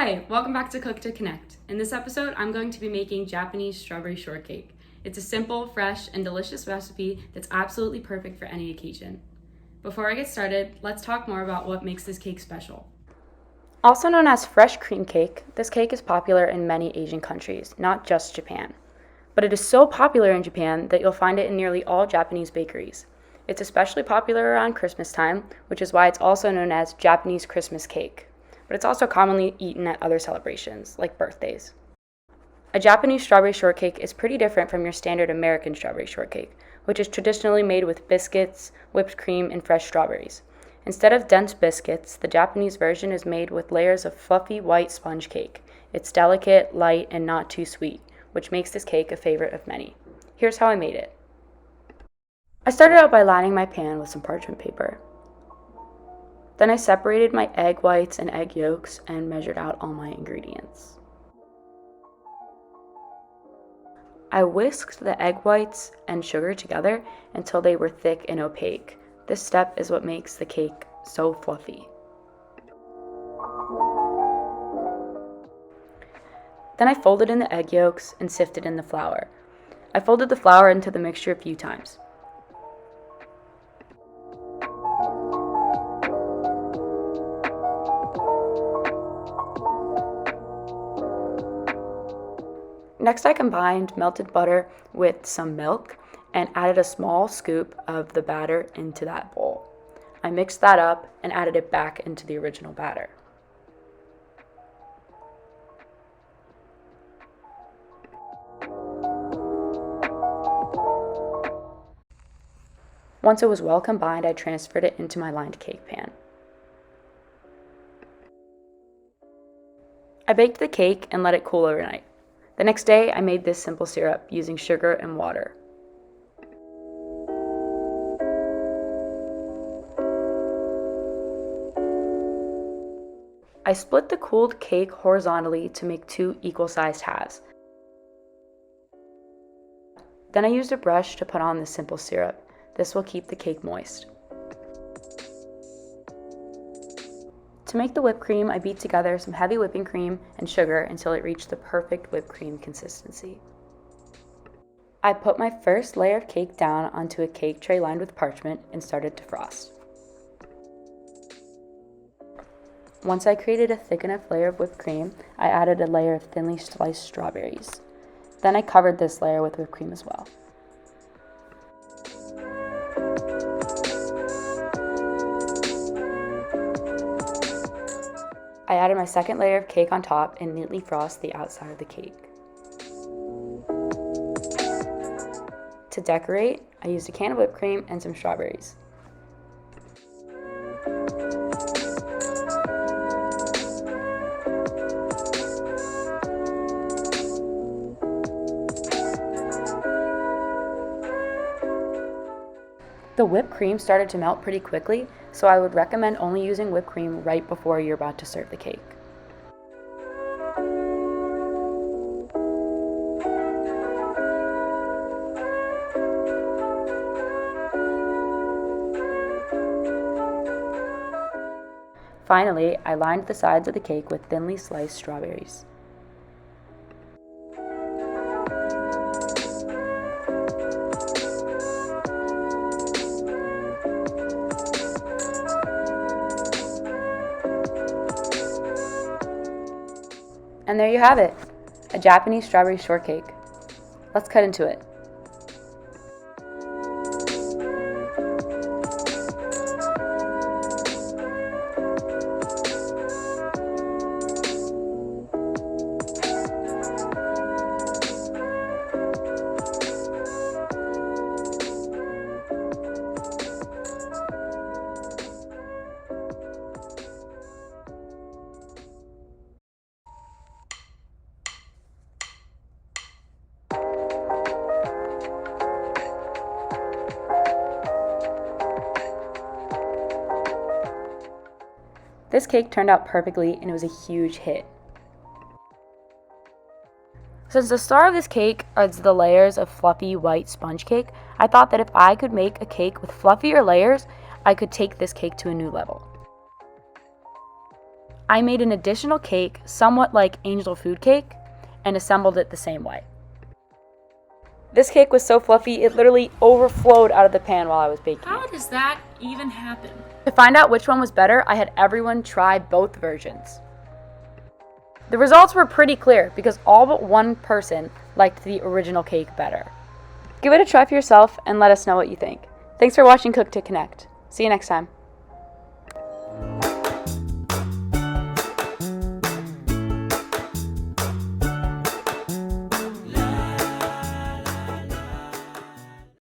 Hi, welcome back to COOK2CONNECT. In this episode, I'm going to be making Japanese strawberry shortcake. It's a simple, fresh, and delicious recipe that's absolutely perfect for any occasion. Before I get started, let's talk more about what makes this cake special. Also known as fresh cream cake, this cake is popular in many Asian countries, not just Japan. But it is so popular in Japan that you'll find it in nearly all Japanese bakeries. It's especially popular around Christmas time, which is why it's also known as Japanese Christmas cake. But it's also commonly eaten at other celebrations, like birthdays. A Japanese strawberry shortcake is pretty different from your standard American strawberry shortcake, which is traditionally made with biscuits, whipped cream, and fresh strawberries. Instead of dense biscuits, the Japanese version is made with layers of fluffy white sponge cake. It's delicate, light, and not too sweet, which makes this cake a favorite of many. Here's how I made it. I started out by lining my pan with some parchment paper. Then I separated my egg whites and egg yolks and measured out all my ingredients. I whisked the egg whites and sugar together until they were thick and opaque. This step is what makes the cake so fluffy. Then I folded in the egg yolks and sifted in the flour. I folded the flour into the mixture a few times. Next, I combined melted butter with some milk and added a small scoop of the batter into that bowl. I mixed that up and added it back into the original batter. Once it was well combined, I transferred it into my lined cake pan. I baked the cake and let it cool overnight. The next day, I made this simple syrup using sugar and water. I split the cooled cake horizontally to make 2 equal-sized halves. Then I used a brush to put on the simple syrup. This will keep the cake moist. To make the whipped cream, I beat together some heavy whipping cream and sugar until it reached the perfect whipped cream consistency. I put my first layer of cake down onto a cake tray lined with parchment and started to frost. Once I created a thick enough layer of whipped cream, I added a layer of thinly sliced strawberries. Then I covered this layer with whipped cream as well. I added my second layer of cake on top and neatly frosted the outside of the cake. To decorate, I used a can of whipped cream and some strawberries. The whipped cream started to melt pretty quickly, so I would recommend only using whipped cream right before you're about to serve the cake. Finally, I lined the sides of the cake with thinly sliced strawberries. And there you have it, a Japanese strawberry shortcake. Let's cut into it. This cake turned out perfectly and it was a huge hit. Since the star of this cake is the layers of fluffy white sponge cake, I thought that if I could make a cake with fluffier layers, I could take this cake to a new level. I made an additional cake, somewhat like angel food cake, and assembled it the same way. This cake was so fluffy, it literally overflowed out of the pan while I was baking. How does that even happen? To find out which one was better, I had everyone try both versions. The results were pretty clear because all but one person liked the original cake better. Give it a try for yourself and let us know what you think. Thanks for watching Cook to Connect. See you next time.